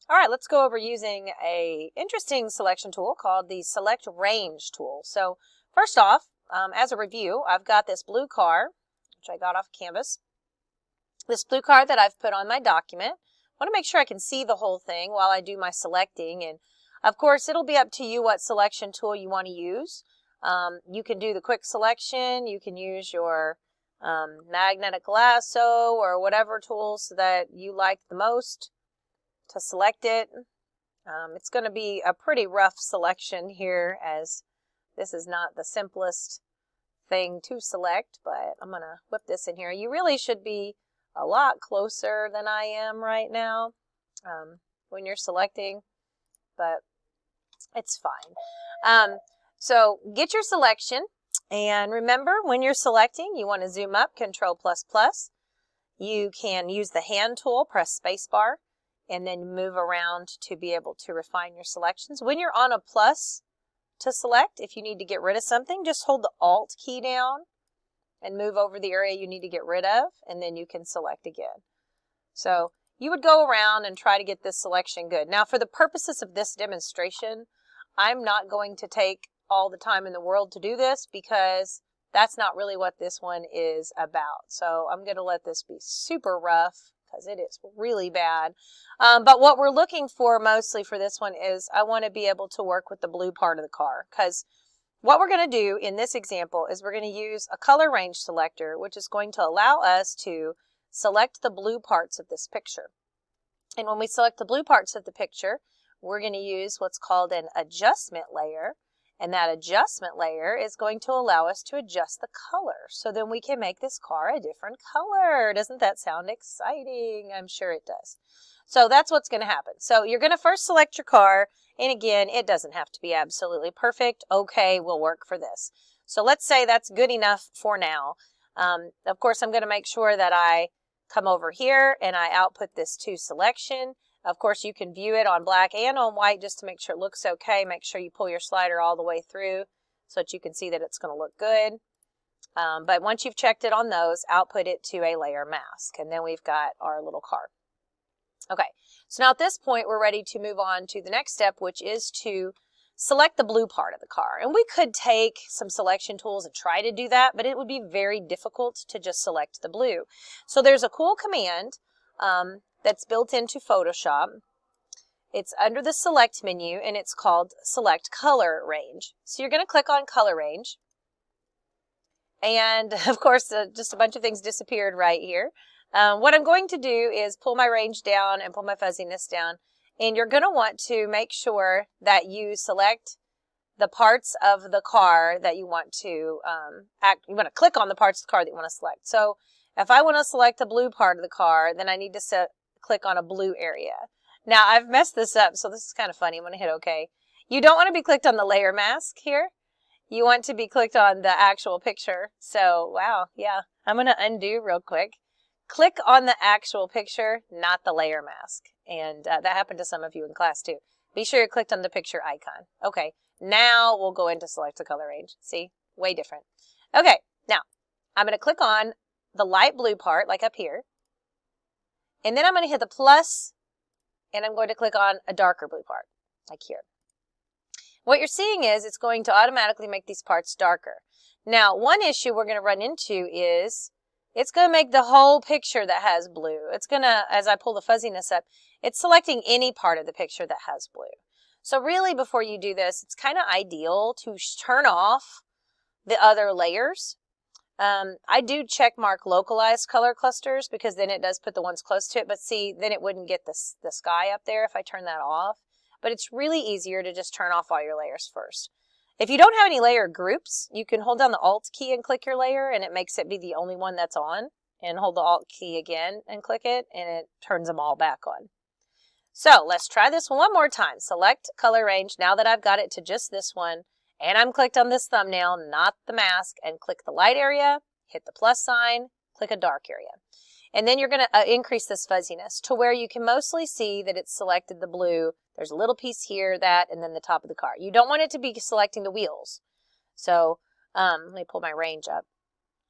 All right, let's go over using a interesting selection tool called the Select Range tool. So first off, as a review, I've got this blue car, which I got off Canvas. This blue car that I've put on my document. I want to make sure I can see the whole thing while I do my selecting. And of course, it'll be up to you what selection tool you want to use. You can do the quick selection. You can use your magnetic lasso or whatever tools that you like the most to select it. It's going to be a pretty rough selection here, as this is not the simplest thing to select, but I'm going to whip this in here. You really should be a lot closer than I am right now when you're selecting, but it's fine. So get your selection, and remember, when you're selecting, you want to zoom up, Control++. You can use the hand tool, press spacebar, and then move around to be able to refine your selections. When you're on a plus to select, if you need to get rid of something, just hold the Alt key down and move over the area you need to get rid of, and then you can select again. So you would go around and try to get this selection good. Now, for the purposes of this demonstration, I'm not going to take all the time in the world to do this because that's not really what this one is about. So I'm going to let this be super rough because it is really bad. But what we're looking for mostly for this one is I want to be able to work with the blue part of the car, because what we're going to do in this example is we're going to use a color range selector, which is going to allow us to select the blue parts of this picture. And when we select the blue parts of the picture, we're going to use what's called an adjustment layer. And that adjustment layer is going to allow us to adjust the color. So then we can make this car a different color. Doesn't that sound exciting? I'm sure it does. So that's what's going to happen. So you're going to first select your car. And again, it doesn't have to be absolutely perfect. Okay, will work for this. So let's say that's good enough for now. Of course, I'm going to make sure that I come over here and I output this to selection. Of course, you can view it on black and on white just to make sure it looks okay. Make sure you pull your slider all the way through so that you can see that it's going to look good. But once you've checked it on those, output it to a layer mask. And then we've got our little car. Okay, so now at this point, we're ready to move on to the next step, which is to select the blue part of the car. And we could take some selection tools and try to do that, but it would be very difficult to just select the blue. So there's a cool command that's built into Photoshop. It's under the Select menu, and it's called Select Color Range. So you're going to click on Color Range. And, of course, just a bunch of things disappeared right here. What I'm going to do is pull my range down and pull my fuzziness down. And you're going to want to make sure that you select the parts of the car that you want to you want to click on the parts of the car that you want to select. So if I want to select the blue part of the car, then I need to click on a blue area. Now, I've messed this up, so this is kind of funny. I'm going to hit OK. You don't want to be clicked on the layer mask here. You want to be clicked on the actual picture. So, wow, yeah. I'm going to undo real quick. Click on the actual picture, not the layer mask. And that happened to some of you in class too. Be sure you clicked on the picture icon. Okay, now we'll go into select the color range. See, way different. Okay, now I'm going to click on the light blue part, like up here. And then I'm going to hit the plus, and I'm going to click on a darker blue part, like here. What you're seeing is it's going to automatically make these parts darker. Now, one issue we're going to run into is it's going to make the whole picture that has blue. It's going to, as I pull the fuzziness up, it's selecting any part of the picture that has blue. So really, before you do this, it's kind of ideal to turn off the other layers. I do check mark localized color clusters because then it does put the ones close to it. But see, then it wouldn't get the sky up there if I turn that off. But it's really easier to just turn off all your layers first. If you don't have any layer groups, you can hold down the Alt key and click your layer, and it makes it be the only one that's on. And hold the Alt key again and click it, and it turns them all back on. So let's try this one more time. Select color range now that I've got it to just this one. And I'm clicked on this thumbnail, not the mask, and click the light area, hit the plus sign, click a dark area. And then you're going to increase this fuzziness to where you can mostly see that it's selected the blue. There's a little piece here, that, and then the top of the car. You don't want it to be selecting the wheels. So let me pull my range up.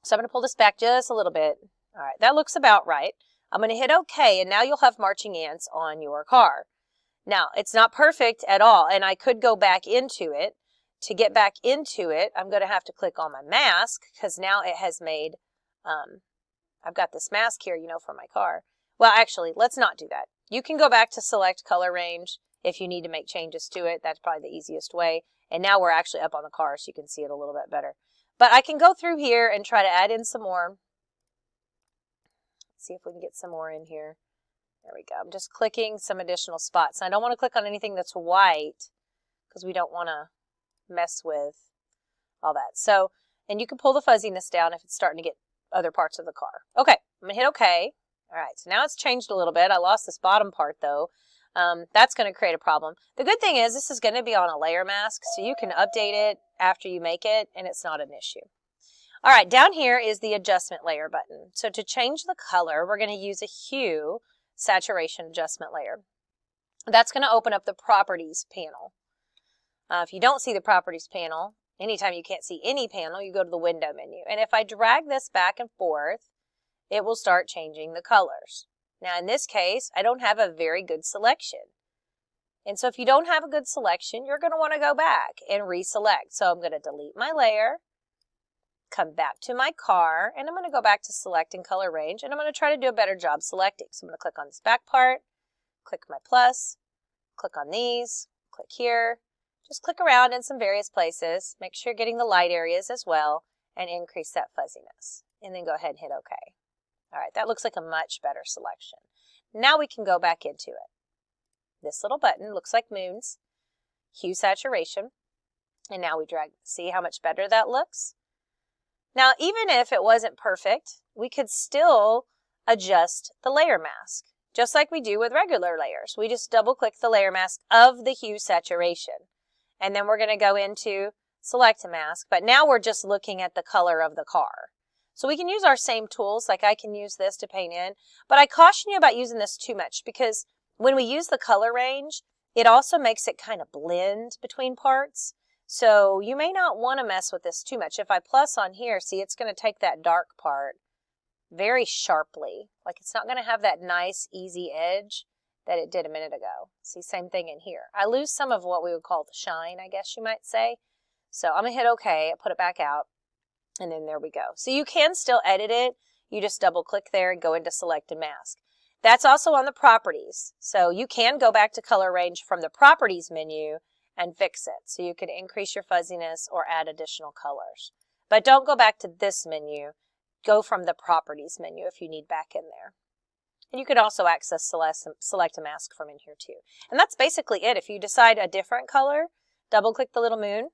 So I'm going to pull this back just a little bit. All right, that looks about right. I'm going to hit OK, and now you'll have marching ants on your car. Now, it's not perfect at all, and I could go back into it. To get back into it, I'm going to have to click on my mask because now it has made, I've got this mask here, you know, for my car. Well, actually, let's not do that. You can go back to select color range if you need to make changes to it. That's probably the easiest way. And now we're actually up on the car so you can see it a little bit better. But I can go through here and try to add in some more. Let's see if we can get some more in here. There we go. I'm just clicking some additional spots. And I don't want to click on anything that's white because we don't want to mess with all that. So, and you can pull the fuzziness down if it's starting to get other parts of the car. Okay, I'm going to hit OK. All right, so now it's changed a little bit. I lost this bottom part though. That's going to create a problem. The good thing is this is going to be on a layer mask, so you can update it after you make it, and it's not an issue. All right, down here is the adjustment layer button. So to change the color, we're going to use a hue saturation adjustment layer. That's going to open up the properties panel. If you don't see the properties panel, anytime you can't see any panel, you go to the window menu. And if I drag this back and forth, it will start changing the colors. Now in this case, I don't have a very good selection. And so if you don't have a good selection, you're going to want to go back and reselect. So I'm going to delete my layer, come back to my car, and I'm going to go back to select and color range, and I'm going to try to do a better job selecting. So I'm going to click on this back part, click my plus, click on these, click here. Just click around in some various places. Make sure you're getting the light areas as well and increase that fuzziness. And then go ahead and hit OK. All right, that looks like a much better selection. Now we can go back into it. This little button looks like moons, hue saturation. And now we drag, see how much better that looks? Now, even if it wasn't perfect, we could still adjust the layer mask, just like we do with regular layers. We just double click the layer mask of the hue saturation. And then we're going to go into select a mask, but now we're just looking at the color of the car. So we can use our same tools, like I can use this to paint in, but I caution you about using this too much because when we use the color range, it also makes it kind of blend between parts. So you may not want to mess with this too much. If I plus on here, see, it's going to take that dark part very sharply. Like it's not going to have that nice, easy edge that it did a minute ago. See, same thing in here. I lose some of what we would call the shine, I guess you might say. So I'm going to hit OK, put it back out, and then there we go. So you can still edit it. You just double click there and go into select and mask. That's also on the properties. So you can go back to color range from the properties menu and fix it. So you can increase your fuzziness or add additional colors. But don't go back to this menu. Go from the properties menu if you need back in there. And you could also access select a mask from in here too. And that's basically it. If you decide a different color, double click the little moon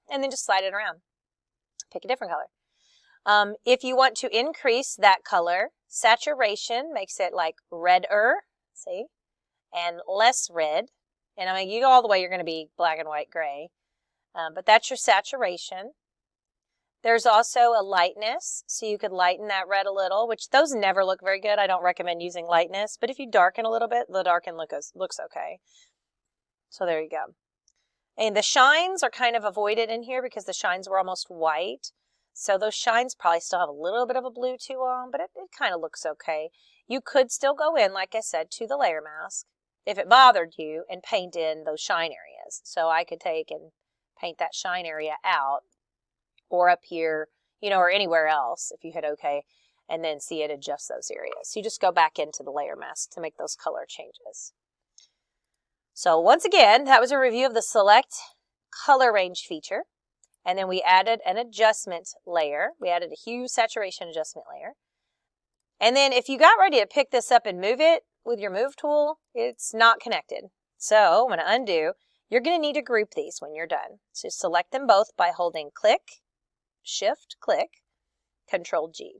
and then just slide it around. Pick a different color. If you want to increase that color, saturation makes it like redder, see, and less red. And I mean, you go all the way, you're going to be black and white gray. But that's your saturation. There's also a lightness, so you could lighten that red a little, which those never look very good. I don't recommend using lightness, but if you darken a little bit, the darken looks okay. So there you go. And the shines are kind of avoided in here because the shines were almost white. So those shines probably still have a little bit of a blue to them, but it kind of looks okay. You could still go in, like I said, to the layer mask if it bothered you and paint in those shine areas. So I could take and paint that shine area out, or up here, you know, or anywhere else if you hit OK, and then see it adjust those areas. So you just go back into the layer mask to make those color changes. So once again, that was a review of the select color range feature. And then we added an adjustment layer. We added a hue saturation adjustment layer. And then if you got ready to pick this up and move it with your move tool, it's not connected. So I'm going to undo. You're going to need to group these when you're done. So select them both by holding click, shift, click, Control G.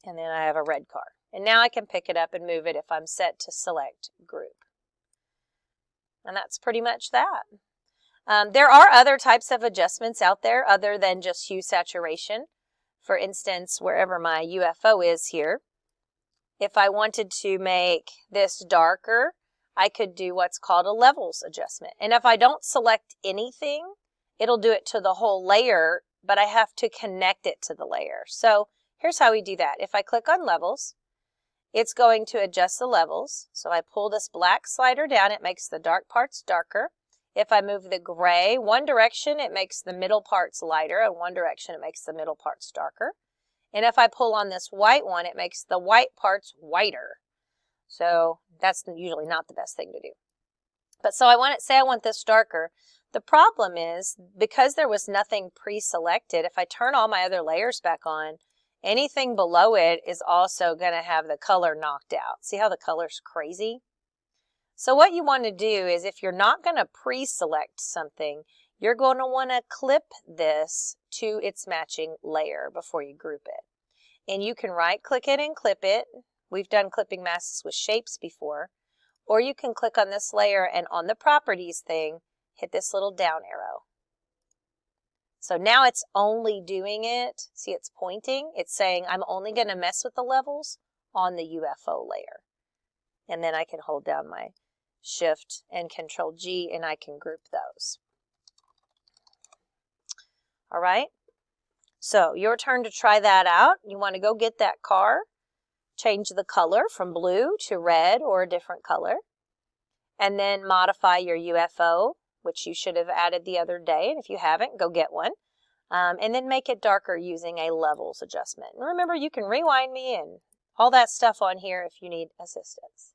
And then I have a red car. And now I can pick it up and move it if I'm set to select group. And that's pretty much that. There are other types of adjustments out there other than just hue saturation. For instance, wherever my UFO is here, if I wanted to make this darker, I could do what's called a levels adjustment. And if I don't select anything, it'll do it to the whole layer, but I have to connect it to the layer. So here's how we do that. If I click on levels it's going to adjust the levels. So I pull this black slider down, it makes the dark parts darker. If I move the gray one direction, it makes the middle parts lighter, and one direction it makes the middle parts darker. And if I pull on this white one, it makes the white parts whiter. So that's usually not the best thing to do. But so I want this darker. The problem is, because there was nothing pre-selected, if I turn all my other layers back on, anything below it is also going to have the color knocked out. See how the color's crazy? So what you want to do is, if you're not going to pre-select something, you're going to want to clip this to its matching layer before you group it. And you can right-click it and clip it. We've done clipping masks with shapes before. Or you can click on this layer and on the properties thing, hit this little down arrow. So now it's only doing it. See, it's pointing. It's saying I'm only going to mess with the levels on the UFO layer. And then I can hold down my Shift and Control G and I can group those. All right. So your turn to try that out. You want to go get that car, change the color from blue to red or a different color, and then modify your UFO, which you should have added the other day. And if you haven't, go get one. And then make it darker using a levels adjustment. And remember, you can rewind me and all that stuff on here if you need assistance.